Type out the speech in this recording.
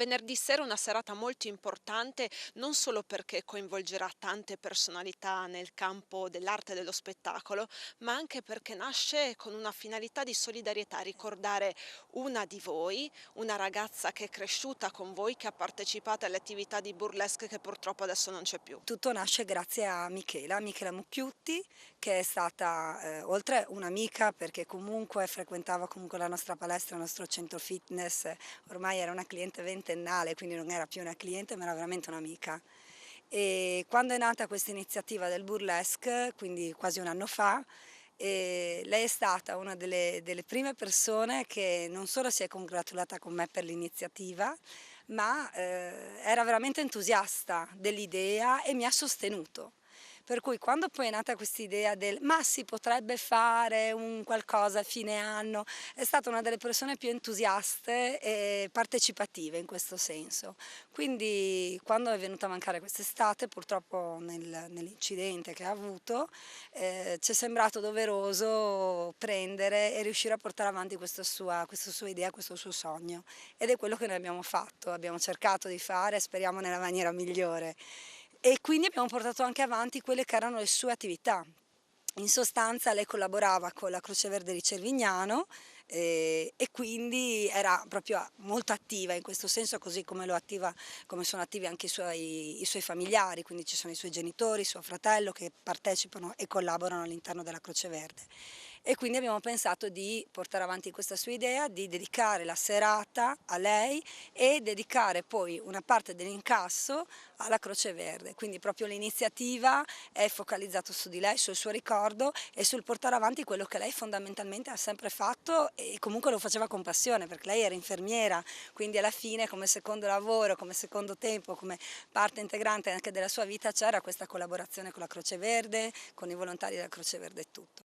Venerdì sera è una serata molto importante, non solo perché coinvolgerà tante personalità nel campo dell'arte e dello spettacolo, ma anche perché nasce con una finalità di solidarietà, ricordare una di voi, una ragazza che è cresciuta con voi, che ha partecipato alle attività di burlesque che purtroppo adesso non c'è più. Tutto nasce grazie a Michela Mucchiutti, che è stata, oltre un'amica, perché comunque frequentava comunque la nostra palestra, il nostro centro fitness, ormai era una cliente ventennale, quindi non era più una cliente, ma era veramente un'amica. E quando è nata questa iniziativa del burlesque, quindi quasi un anno fa, lei è stata una delle prime persone che non solo si è congratulata con me per l'iniziativa, ma era veramente entusiasta dell'idea e mi ha sostenuto. Per cui quando poi è nata questa idea del ma si potrebbe fare un qualcosa a fine anno, è stata una delle persone più entusiaste e partecipative in questo senso. Quindi quando è venuta a mancare quest'estate, purtroppo nell'incidente che ha avuto, ci è sembrato doveroso prendere e riuscire a portare avanti questa sua idea, questo suo sogno. Ed è quello che noi abbiamo fatto, abbiamo cercato di fare, speriamo nella maniera migliore. E quindi abbiamo portato anche avanti quelle che erano le sue attività. In sostanza lei collaborava con la Croce Verde di Cervignano e quindi era proprio molto attiva in questo senso, così come, come sono attivi anche i suoi familiari, quindi ci sono i suoi genitori, suo fratello che partecipano e collaborano all'interno della Croce Verde. E quindi abbiamo pensato di portare avanti questa sua idea, di dedicare la serata a lei e dedicare poi una parte dell'incasso alla Croce Verde. Quindi proprio l'iniziativa è focalizzata su di lei, sul suo ricordo e sul portare avanti quello che lei fondamentalmente ha sempre fatto e comunque lo faceva con passione, perché lei era infermiera, quindi alla fine come secondo lavoro, come secondo tempo, come parte integrante anche della sua vita c'era questa collaborazione con la Croce Verde, con i volontari della Croce Verde e tutto.